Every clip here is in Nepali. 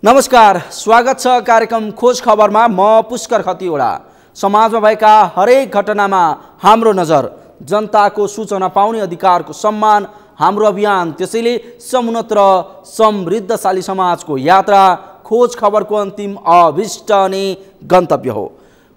नमस्कार, स्वागत छ कार्यक्रम खोज खबरमा। म पुष्कर खतिवडा। समाजमा भएका हरेक घटनामा हाम्रो नजर, जनताको सूचना पाउने अधिकारको सम्मान हाम्रो अभियान। त्यसैले समुन्नत र समृद्धशाली समाजको यात्रा खोज खबरको अन्तिम अभिष्ट अनि गन्तव्य हो।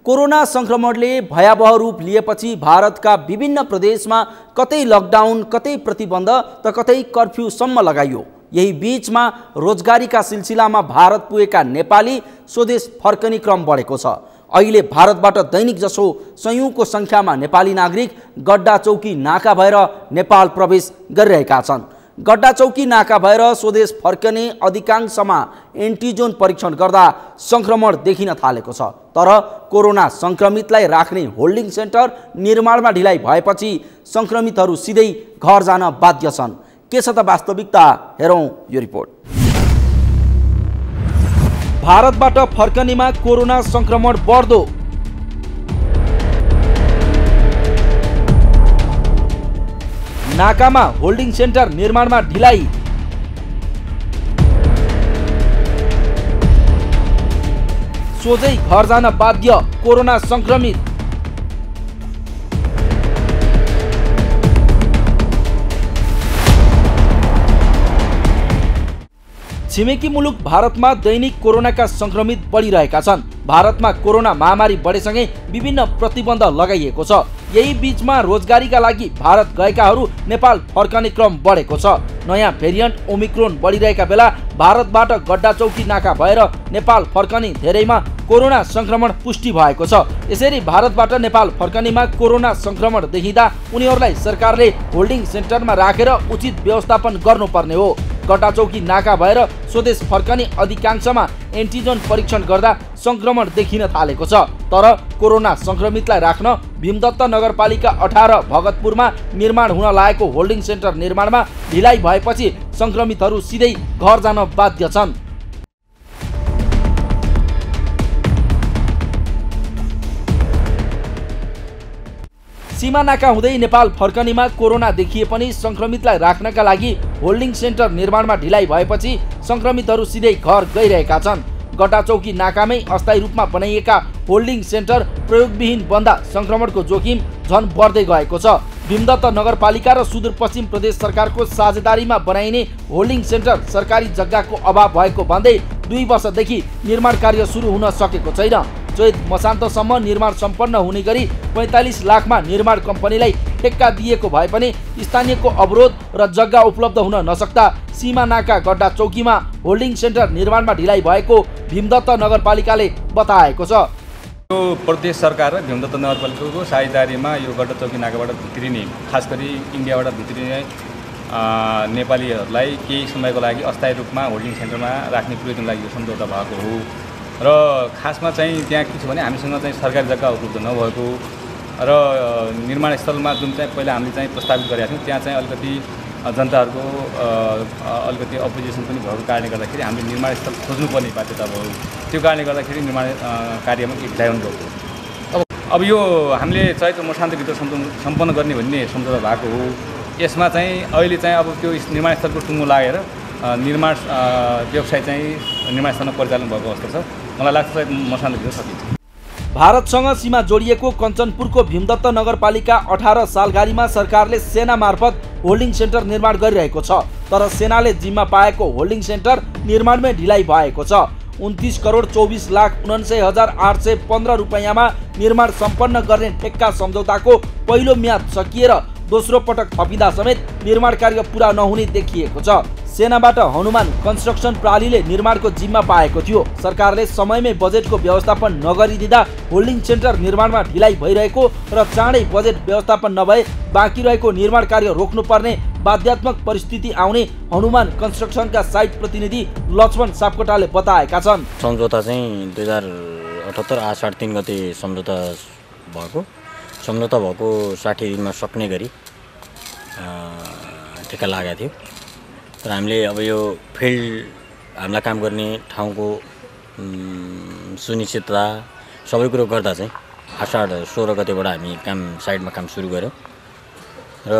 कोरोना संक्रमणले भयावह रूप लिएपछि भारतका विभिन्न प्रदेशमा कतै लकडाउन, कतै प्रतिबन्ध त कतै कर्फ्यूसम्म लगाइयो। यही बीचमा रोजगारीका सिलसिलामा भारत पुगेका नेपाली स्वदेश फर्कने क्रम बढेको छ। अहिले भारतबाट दैनिक जसो सयौंको संख्यामा नेपाली नागरिक गड्डा चौकी नाका भएर नेपाल प्रवेश गरिरहेका छन्। गड्डा चौकी नाका भएर स्वदेश फर्कने अधिकांशमा एन्टिजोन परीक्षण गर्दा संक्रमण देखिन थालेको छ। तर कोरोना संक्रमितलाई राख्ने होल्डिङ सेन्टर निर्माणमा ढिलाइ भएपछि संक्रमितहरू सिधै घर जान बाध्य छन्। के छ त वास्तविकता, हेरौं यो रिपोर्ट। भारतबाट फर्कनेमा कोरोना संक्रमण बढ्दो। नाकामा होल्डिङ सेन्टर निर्माणमा ढिलाइ। सोझै घर जान बाध्य कोरोना संक्रमित। छिमेकी मुलुक भारतमा दैनिक कोरोनाका संक्रमित बढिरहेका छन्। भारतमा कोरोना महामारी बढेसँगै विभिन्न प्रतिबन्ध लगाइएको छ। यही बीचमा रोजगारीका लागि भारत गएकाहरू नेपाल फर्कने क्रम बढेको छ। नयाँ भेरिएन्ट ओमिक्रोन बढिरहेका बेला भारतबाट गड्डा चौकी नाका भएर नेपाल फर्कने धेरैमा कोरोना संक्रमण पुष्टि भएको छ। यसरी भारतबाट नेपाल फर्कनेमा कोरोना संक्रमण देखिँदा उनीहरूलाई सरकारले होल्डिङ सेन्टरमा राखेर उचित व्यवस्थापन गर्नुपर्ने हो। गड्डा चौकी नाका भएर स्वदेश फर्कने अधिकांशमा एन्टिजोन परीक्षण गर्दा संक्रमण देखिन थालेको छ। तर कोरोना संक्रमितलाई राख्न भीमदत्त नगरपालिका 18 भगतपुरमा निर्माण हुन लागेको होल्डिङ सेन्टर निर्माणमा ढिलाइ भएपछि संक्रमितहरू सिधै घर जान बाध्य छन्। सीमा नाका हुँदै नेपाल फर्कनेमा कोरोना देखिए पनि संक्रमितलाई राख्नका लागि होल्डिङ सेन्टर निर्माणमा ढिलाइ भएपछि संक्रमितहरू सिधै घर गइरहेका छन्। गड्डा चौकी नाकामै अस्थायी रूपमा बनाइएका होल्डिङ सेन्टर प्रयोगविहीन बन्दा संक्रमणको जोखिम झन बढ्दै गएको छ। भीमदत्त नगरपालिका र सुदूरपश्चिम प्रदेश सरकारको साझेदारीमा बनाइने होल्डिङ सेन्टर सरकारी जग्गाको अभाव भएको भन्दै 2 वर्षदेखि निर्माण कार्य सुरु हुन सकेको छैन। चैत मसान्तसम्म निर्माण सम्पन्न हुने गरी 45 लाखमा निर्माण कम्पनीलाई ठेक्का दिएको भए पनि स्थानीयको अवरोध र जग्गा उपलब्ध हुन नसक्दा सीमा नाका गड्डा चौकीमा होल्डिङ सेन्टर निर्माणमा ढिलाइ भएको भीमदत्त नगरपालिकाले बताएको छ। यो प्रदेश सरकार र भीमदत्त नगरपालिकाको साझेदारीमा यो गड्डा चौकी नाकाबाट भित्रिने, खास गरी इन्डियाबाट भित्रिने नेपालीहरूलाई केही समयको लागि अस्थायी रूपमा होल्डिङ सेन्टरमा राख्ने प्रयोजन लागि यो सम्झौता भएको हो। र खासमा चाहिँ त्यहाँ के छ भने हामीसँग चाहिँ सरकारी जग्गा उपलब्ध नभएको र निर्माण स्थलमा जुन चाहिँ पहिला हामीले चाहिँ प्रस्तावित गरेका थियौँ त्यहाँ चाहिँ अलिकति जनताहरूको अलिकति अपोजिसन पनि भएको कारणले गर्दाखेरि हामीले निर्माण स्थल खोज्नुपर्ने बाध्यता भयो। त्यो कारणले गर्दाखेरि निर्माण कार्यमा ढिलाइ हुनुभएको। अब यो हामीले चैत मसान्तभित्र सम्पन्न गर्ने भन्ने सम्झौता भएको हो। यसमा चाहिँ अहिले चाहिँ अब त्यो निर्माण स्थलको टुङ्गो लागेर निर्माण व्यवसाय चाहिँ निर्माण स्थलमा परिचालन भएको अवस्था छ। मलाई लाग्छ मसान्तभित्र सकिन्छ। भारतसँग सीमा जोडिएको कञ्चनपुरको भीमदत्त नगरपालिका 18 सालघारीमा सरकारले सेना मार्फत होल्डिङ सेन्टर निर्माण गरिरहेको छ। तर सेनाले जिम्मा पाएको होल्डिङ सेन्टर निर्माणमै ढिलाइ भएको छ। 29 करोड 24 लाख 49,815 रुपैयाँमा निर्माण सम्पन्न गर्ने ठेक्का सम्झौताको पहिलो म्याद सकिएर दोस्रो पटक थपिँदा समेत निर्माण कार्य पुरा नहुने देखिएको छ। सेनाबाट हनुमान कन्स्ट्रक्सन प्रणालीले निर्माणको जिम्मा पाएको थियो। सरकारले समयमै बजेटको व्यवस्थापन नगरिदिँदा होल्डिङ सेन्टर निर्माणमा ढिलाइ भइरहेको र चाँडै बजेट व्यवस्थापन नभए बाँकी रहेको निर्माण कार्य रोक्नुपर्ने बाध्यात्मक परिस्थिति आउने हनुमान कन्स्ट्रक्सनका साइट प्रतिनिधि लक्ष्मण सापकोटाले बताएका छन्। सम्झौता चाहिँ 2078 आषाढ 3 गते सम्झौता भएको 60 दिनमा सक्ने गरी ठेक्का लागेको थियो। तर हामीले अब यो फिल्ड हामीलाई काम गर्ने ठाउँको सुनिश्चितता सबै कुरो गर्दा चाहिँ आषाढ 16 गतेबाट हामी साइडमा काम सुरु गऱ्यौँ र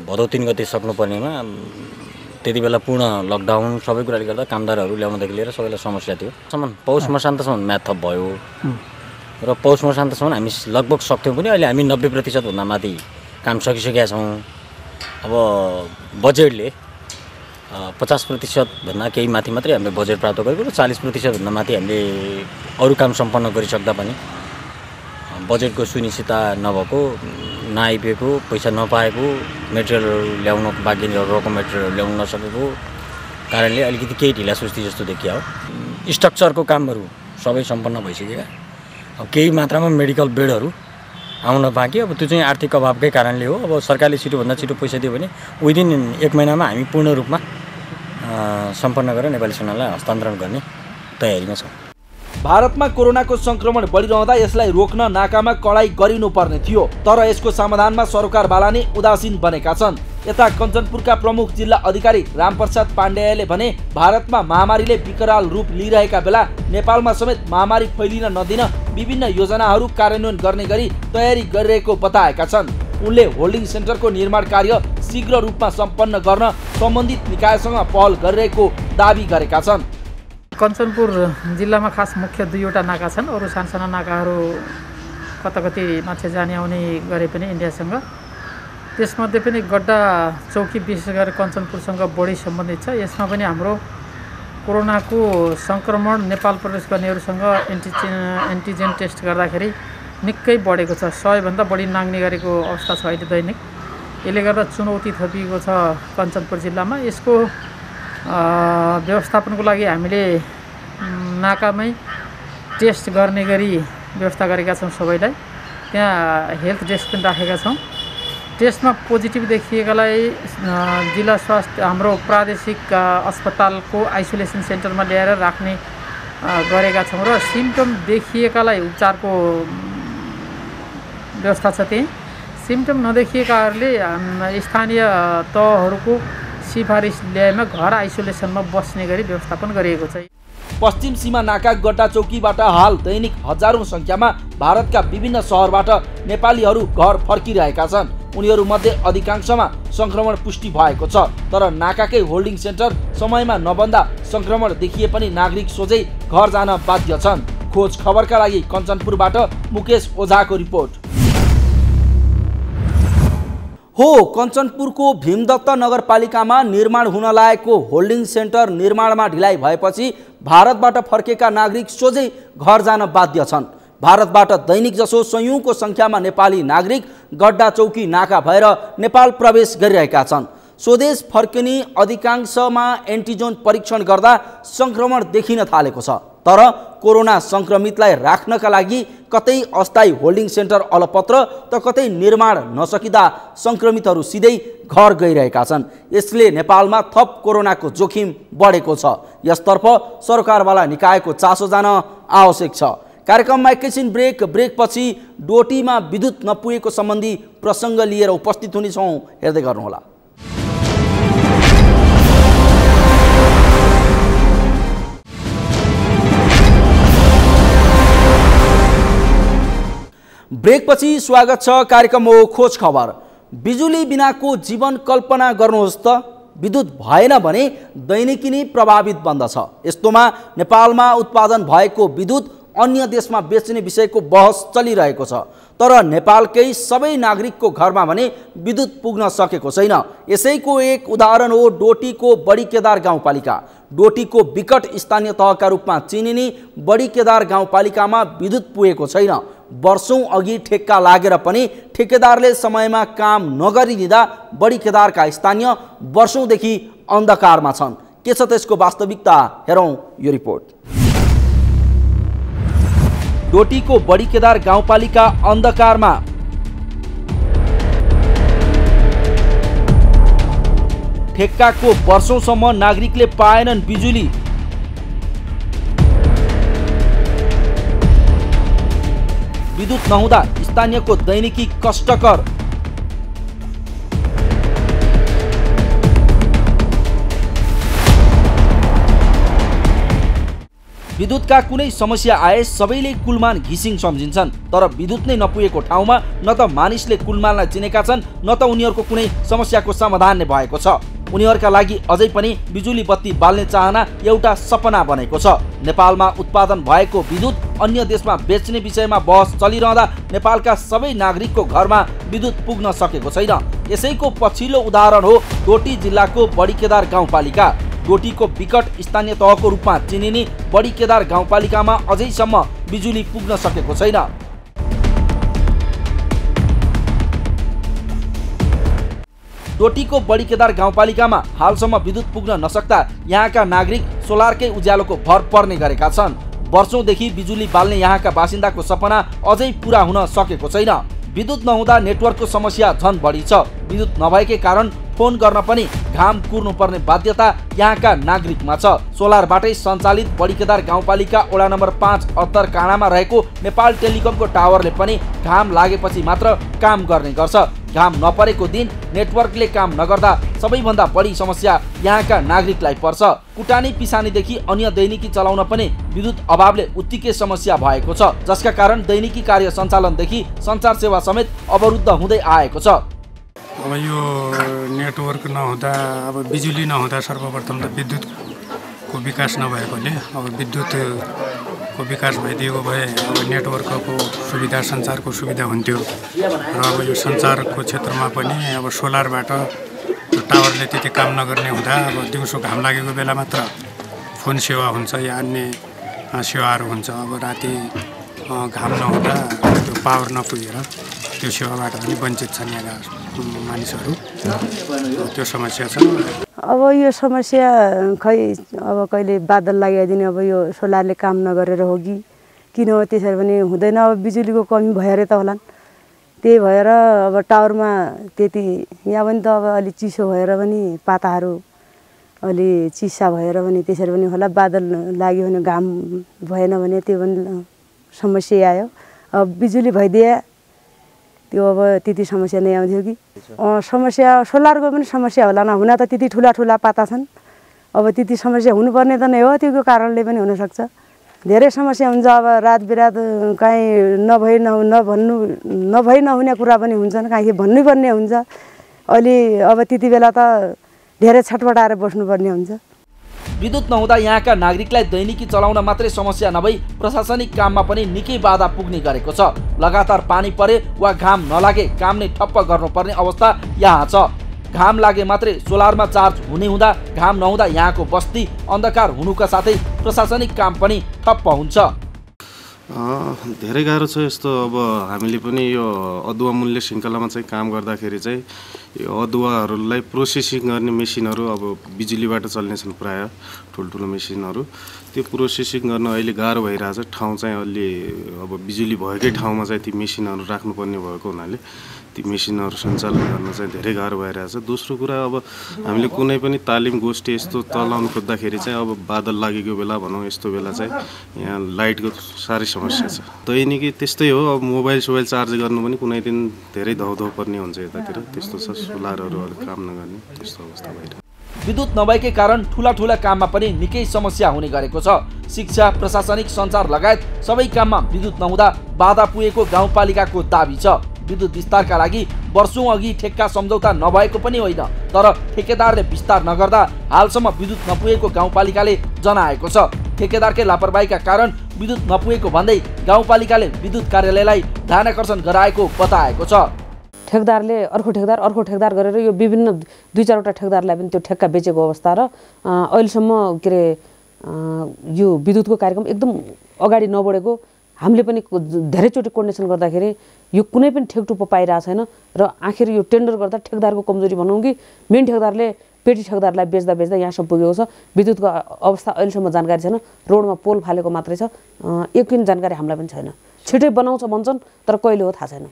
भदौ 3 गते सक्नुपर्नेमा त्यति बेला पूर्ण लकडाउन सबै कुराले गर्दा कामदारहरू ल्याउनदेखि लिएर सबैलाई समस्या थियो। पौष मसान्तसम्म म्याथ थप भयो र पौष मसान्तसम्म हामी लगभग सक्थ्यौँ पनि अहिले हामी 90% भन्दा माथि काम सकिसकेका छौँ। अब बजेटले 50% भन्दा केही माथि मात्रै हामीले बजेट प्राप्त गरेको र 40% भन्दा माथि हामीले अरू काम सम्पन्न गरिसक्दा पनि बजेटको सुनिश्चितता नभएको, नआइपुगेको, पैसा नपाएको, मेटेरियलहरू ल्याउन बाँकी रहेको मेटेरियलहरू ल्याउन नसकेको कारणले अलिकति केही ढिलासुस्ती जस्तो देखियो। स्ट्रक्चरको कामहरू सबै सम्पन्न भइसकेका, अब केही मात्रामा मेडिकल बेडहरू आउन बाँकी। अब त्यो चाहिँ आर्थिक अभावकै कारणले हो। अब सरकारले छिटोभन्दा छिटो पैसा दियो भने विदिन 1 महिनामा हामी पूर्ण रूपमा सम्पन्न गरेर नेपाली सेनालाई हस्तान्तरण गर्ने तयारीमा छौँ। भारतमा कोरोनाको संक्रमण बढिरहँदा यसलाई रोक्न नाकामा कडाई गरिनुपर्ने थियो, तर यसको समाधानमा सरकारवाला नै उदासीन बनेका छन्। यता कञ्चनपुरका प्रमुख जिल्ला अधिकारी रामप्रसाद पाण्डेयले भने भारतमा महामारीले विकराल रूप लिइरहेका बेला नेपालमा समेत महामारी फैलिन नदिन विभिन्न योजनाहरू कार्यान्वयन गर्ने गरी तयारी गरिरहेको बताएका छन्। उनले होल्डिङ सेन्टरको निर्माण कार्य शीघ्र रूपमा सम्पन्न गर्न सम्बन्धित निकायसँग पहल गरिरहेको दावी गरेका छन्। कञ्चनपुर जिल्लामा खास मुख्य 2वटा नाका छन्। अरू सानसाना नाकाहरू कताकति मान्छे जाने आउने गरे पनि इन्डियासँग। त्यसमध्ये पनि गड्डा चौकी विशेष गरेर कञ्चनपुरसँग बढी सम्बन्धित छ। यसमा पनि हाम्रो कोरोनाको सङ्क्रमण नेपाल प्रवेश गर्नेहरूसँग एन्टिजेन टेस्ट गर्दाखेरि निकै बढेको छ। 100 भन्दा बढी नाग्ने गरेको अवस्था छ अहिले दैनिक। यसले गर्दा चुनौती थपिएको छ कञ्चनपुर जिल्लामा। यसको व्यवस्थापनको लागि हामीले नाकामै टेस्ट गर्ने गरी व्यवस्था गरेका छौँ। सबैलाई त्यहाँ हेल्थ डेस्क पनि राखेका छौँ। टेस्टमा पोजिटिभ देखिएकालाई जिल्ला स्वास्थ्य हाम्रो प्रादेशिक अस्पतालको आइसोलेसन सेन्टरमा ल्याएर राख्ने गरेका छौँ र सिम्टम देखिएकालाई उपचारको व्यवस्था छ। त्यही सिम्टम नदेखिएकाहरूले स्थानीय तहहरूको सिफारिस ल्याएमा घर आइसोलेसनमा बस्ने गरी व्यवस्थापन गरिएको छ। पश्चिम सीमा नाका गड्डा चौकीबाट हाल दैनिक हजारौं संख्यामा भारतका विभिन्न शहरबाट नेपालीहरू घर फर्किरहेका छन्। उनीहरूमध्ये अधिकांशमा संक्रमण पुष्टि भएको छ, तर नाकाकै होल्डिङ सेन्टर समयमा नबन्दा संक्रमण देखिए पनि नागरिक सोझै घर जान बाध्य छन्। खोज खबरका लागि कञ्चनपुरबाट मुकेश ओझाको रिपोर्ट। हो, कञ्चनपुरको भीमदत्त नगरपालिकामा निर्माण हुन लागेको होल्डिङ सेन्टर निर्माणमा ढिलाइ भएपछि भारतबाट फर्केका नागरिक सोझै घर जान बाध्य छन्। भारतबाट दैनिक जसो सयौंको संख्यामा नेपाली नागरिक गड्डा चौकी नाका भएर नेपाल प्रवेश गरिरहेका छन्। स्वदेश फर्किने अधिकांशमा एन्टिजोन परीक्षण गर्दा संक्रमण देखिन थालेको छ, तर कोरोना संक्रमितलाई राख्नका लागि कतै अस्थायी होल्डिङ सेन्टर अलपत्र त कतै निर्माण नसकिँदा संक्रमितहरू सिधै घर गइरहेका छन्। यसले नेपालमा थप कोरोनाको जोखिम बढेको छ। यसतर्फ सरकारवाला निकायको चासो जान आवश्यक छ। कार्यक्रममा एकैछिन ब्रेकपछि डोटीमा विद्युत नपुगेको सम्बन्धी प्रसङ्ग लिएर उपस्थित हुनेछौँ, हेर्दै गर्नुहोला। ब्रेकपछि स्वागत छ। कार्यक्रम हो खोज खबर। बिजुली बिनाको जीवन कल्पना गर्नुहोस् त। विद्युत भएन भने दैनिकी नै प्रभावित बन्दछ। यस्तोमा नेपालमा उत्पादन भएको विद्युत अन्य देशमा बेच्ने विषयको बहस चलिरहेको छ, तर नेपालकै सबै नागरिकको घरमा भने विद्युत पुग्न सकेको छैन। यसैको एक उदाहरण हो डोटीको बडीकेदार गाउँपालिका। डोटीको विकट स्थानीय तहका रूपमा चिनिने बडीकेदार गाउँपालिकामा विद्युत पुगेको छैन। वर्षौं अघि ठेक्का लागेर पनि ठेकेदारले समयमा काम नगरिदिँदा बडीकेदारका स्थानीय वर्षौंदेखि अन्धकारमा छन्। के छ त्यसको वास्तविकता, हेरौँ यो रिपोर्ट। डोटीको बडीकेदार गाउँपालिका अन्धकारमा। ठेक्काको वर्षौंसम्म नागरिकले पाएनन् बिजुली। विद्युत नहुँदा स्थानीयको दैनिकी कष्टकर। विद्युतका कुनै समस्या आए सबैले कुलमान घिसिङ सम्झिन्छन्, तर विद्युत नै नपुगेको ठाउँमा न त मानिसले कुलमानलाई चिनेका छन्, न त उनीहरूको कुनै समस्याको समाधान नै भएको छ। उनीहरूका लागि अझै पनि बिजुली बत्ती बाल्ने चाहना एउटा सपना बनेको छ। नेपालमा उत्पादन भएको विद्युत अन्य देशमा बेच्ने विषयमा बहस चलिरहँदा नेपालका सबै नागरिकको घरमा विद्युत पुग्न सकेको छैन। यसैको पछिल्लो उदाहरण हो डोटी जिल्लाको बडीकेदार गाउँपालिका। डोटीको विकट स्थानीय तहको रूपमा चिनिने बडीकेदार गाउँपालिकामा अझैसम्म बिजुली पुग्न सकेको छैन। डोटीको बडीकेदार गाउँपालिकामा हालसम्म विद्युत पुग्न नसक्दा यहाँका नागरिक सोलरकै उज्यालोको भर पर्ने गरेका छन्। वर्षौंदेखि बिजुली बाल्ने यहाँका बासिन्दाको सपना अझै पूरा हुन सकेको छैन। विद्युत नहुँदा नेटवर्कको समस्या झन बढी छ। विद्युत नभएकै कारण फोन गर्न पनि घाम कुर्नुपर्ने बाध्यता यहाँका नागरिकमा छ। सोलरबाटै सञ्चालित बडीकेदार गाउँपालिका वडा नम्बर 5 अत्तर काँडामा रहेको नेपाल टेलिकमको टावरले पनि घाम लागेपछि मात्र काम गर्ने गर्छ। घाम नपरेको दिन नेटवर्कले काम नगर्दा सबैभन्दा बढी समस्या यहाँका नागरिकलाई पर्छ। कुटानी पिसानीदेखि अन्य दैनिकी चलाउन पनि विद्युत अभावले उत्तिकै समस्या भएको छ, जसका कारण दैनिकी कार्य सञ्चालनदेखि सञ्चार सेवा समेत अवरुद्ध हुँदै आएको छ। अब यो नेटवर्क नहुँदा, अब बिजुली नहुँदा सर्वप्रथम त विद्युतको विकास नभएकोले अब विद्युतको विकास भइदिएको भए अब नेटवर्कको सुविधा, सञ्चारको सुविधा हुन्थ्यो। र अब यो सञ्चारको क्षेत्रमा पनि अब सोलरबाट टावरले त्यति काम नगर्ने हुँदा अब दिउँसो घाम लागेको बेला मात्र फोन सेवा हुन्छ या अन्य सेवाहरू हुन्छ। अब राति घाम नहुँदा त्यो पावर नपुगेर त्यो सेवाबाट पनि वञ्चित छन् यहाँका मानिसहरू। त्यो समस्या छ। अब यो समस्या खै अब कहिले बादल लगाइदिने, अब यो सोलरले काम नगरेर हो कि किन हो त्यसरी पनि हुँदैन। अब बिजुलीको कमी भएर त होलान्, त्यही भएर अब टावरमा त्यति यहाँ पनि त अब अलि चिसो भएर पनि पाताहरू अलि चिसा भएर पनि त्यसरी पनि होला। बादल लाग्यो भने घाम भएन भने त्यो पनि समस्या आयो। अब बिजुली भइदिए त्यो अब त्यति समस्या नै आउँथ्यो कि। समस्या सोलरको पनि समस्या होला न, हुन त त्यति ठुला ठुला पाता छन्। अब त्यति समस्या हुनुपर्ने त नै हो, त्यो कारणले पनि हुनसक्छ। धेरै समस्या हुन्छ। अब रात बिरात काहीँ नभई नहुने कुरा पनि हुन्छन्, काहीँ भन्नुपर्ने हुन्छ। अलि अब त्यति बेला त धेरै छटपटाएर बस्नुपर्ने हुन्छ। विद्युत नहुँदा यहाँका नागरिकलाई दैनिकी चलाउन मात्रै समस्या नभई प्रशासनिक काममा पनि निकै बाधा पुग्ने गरेको छ। लगातार पानी परे वा घाम नलागे काम नै ठप्प गर्नुपर्ने अवस्था यहाँ छ। घाम लागे मात्रै सोलरमा चार्ज हुने हुँदा घाम नहुँदा यहाँको बस्ती अन्धकार हुनुका साथै प्रशासनिक काम पनि ठप्प हुन्छ। धेरै गाह्रो छ यस्तो। अब हामीले पनि यो अदुवा मूल्य श्रृङ्खलामा चाहिँ काम गर्दाखेरि चाहिँ यो अदुवाहरूलाई प्रोसेसिङ गर्ने मेसिनहरू अब बिजुलीबाट चल्ने छन् प्रायः ठुल्ठुलो मेसिनहरू। त्यो प्रोसेसिङ गर्न अहिले गाह्रो भइरहेछ। ठाउँ चाहिँ अलि अब बिजुली भएकै ठाउँमा चाहिँ ती मेसिनहरू राख्नुपर्ने भएको हुनाले ती मेसिनहरू सञ्चालन गर्न चाहिँ धेरै गाह्रो भइरहेछ। दोस्रो कुरा, अब हामीले कुनै पनि तालिम गोष्ठी यस्तो चलाउनु खोज्दाखेरि चाहिँ अब बादल लागेको बेला भनौँ, यस्तो बेला चाहिँ यहाँ लाइटको साह्रै समस्या छ। दैनिकी त्यस्तै हो। अब मोबाइल चार्ज गर्नु पनि कुनै दिन धेरै धौधौ पर्ने हुन्छ यतातिर, त्यस्तो छ। सोलरहरू काम नगर्ने त्यस्तो अवस्था भइरहेको। विद्युत नभएकै कारण ठुला ठुला काममा पनि निकै समस्या हुने गरेको छ। शिक्षा, प्रशासनिक, सञ्चार लगायत सबै काममा विद्युत नहुँदा बाधा पुगेको गाउँपालिकाको दाबी छ। विद्युत विस्तारका लागि वर्षौं अघि ठेक्का सम्झौता नभएको पनि होइन, तर ठेकेदारले विस्तार नगर्दा हालसम्म विद्युत नपुगेको गाउँपालिकाले जनाएको छ। ठेकेदारकै लापरवाहीका कारण विद्युत नपुगेको भन्दै गाउँपालिकाले विद्युत कार्यालयलाई ध्यानाकर्षण गराएको बताएको छ। ठेकदारले अर्को ठेकदार गरेर यो विभिन्न 2-4वटा ठेकदारलाई पनि त्यो ठेक्का बेचेको अवस्था र अहिलेसम्म के अरे यो विद्युतको कार्यक्रम एकदम अगाडि नबढेको हामीले पनि धेरैचोटि कोर्डिनेसन गर्दाखेरि यो कुनै पनि ठेकटुप्पो पाइरहेको छैन। र आखिर यो टेन्डर गर्दा ठेकदारको कमजोरी भनौँ कि मेन ठेकदारले पेटी ठेकदारलाई बेच्दा यहाँसम्म पुगेको छ। विद्युतको अवस्था अहिलेसम्म जानकारी छैन। रोडमा पोल फालेको मात्रै छ, एक पनि जानकारी हामीलाई पनि छैन। छिटै बनाउँछ भन्छन् तर कहिले हो थाहा छैन।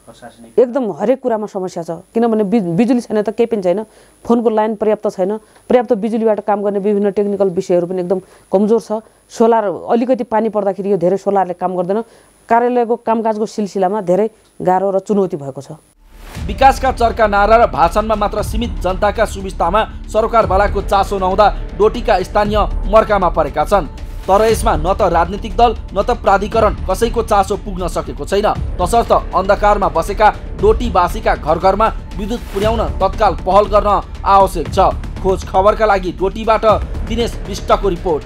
एकदम हरेक कुरामा समस्या छ, किनभने बिजुली छैन त केही पनि छैन। फोनको लाइन पर्याप्त छैन। पर्याप्त बिजुलीबाट काम गर्ने विभिन्न टेक्निकल विषयहरू पनि एकदम कमजोर छ। सोलर अलिकति पानी पर्दाखेरि यो धेरै सोलरले काम गर्दैन। कार्यालयको कामकाजको सिलसिलामा धेरै गाह्रो र चुनौती भएको छ। विकासका चर्का नारा र भाषणमा मात्र सीमित जनताका सुविस्तामा सरकारवालाको चासो नहुँदा डोटीका स्थानीय मर्कामा परेका छन्। तर यसमा न त राजनीतिक दल न त प्राधिकरण कसैको चासो पुग्न सकेको छैन। तसर्थ अन्धकारमा बसेका डोटीवासीका घर घरमा विद्युत पुर्याउन तत्काल पहल गर्न आवश्यक छ। खोज खबरका लागि डोटीबाट दिनेश विष्टको रिपोर्ट।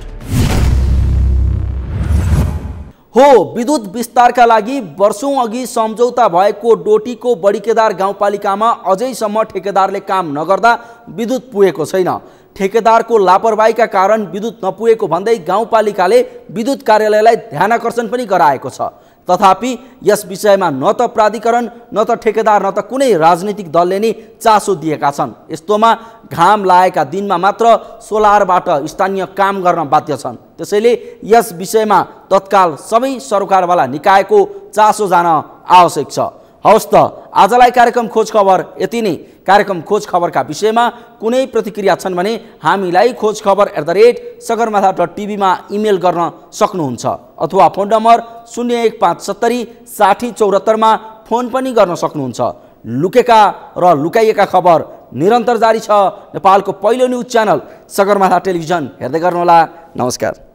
हो, विद्युत विस्तारका लागि वर्षौं अघि सम्झौता भएको डोटीको बडीकेदार गाउँपालिकामा अझैसम्म ठेकेदारले काम नगर्दा विद्युत पुगेको छैन। ठेकेदारको लापरवाहीका कारण विद्युत नपुगेको भन्दै गाउँपालिकाले विद्युत कार्यालयलाई ध्यानाकर्षण पनि गराएको छ। तथापि यस विषयमा न त प्राधिकरण न त ठेकेदार न त कुनै राजनीतिक दलले नै चासो दिएका छन्। यस्तोमा घाम लागेका दिनमा मात्र सोलरबाट स्थानीय काम गर्न बाध्य छन्। त्यसैले यस विषयमा तत्काल सबै सरकारवाला निकायको चासो जान आवश्यक छ। हवस् त, आजलाई कार्यक्रम खोज खबर यति नै। कार्यक्रम खोज खबरका विषयमा कुनै प्रतिक्रिया छन् भने हामीलाई खोजखबर@sagarmatha.tv मा इमेल गर्न सक्नुहुन्छ अथवा फोन नम्बर 01570 60 74 मा फोन पनि गर्न सक्नुहुन्छ। लुकेका र लुकाइएका खबर निरन्तर जारी छ। नेपालको पहिलो न्युज च्यानल सगरमाथा टेलिभिजन हेर्दै गर्नुहोला। नमस्कार।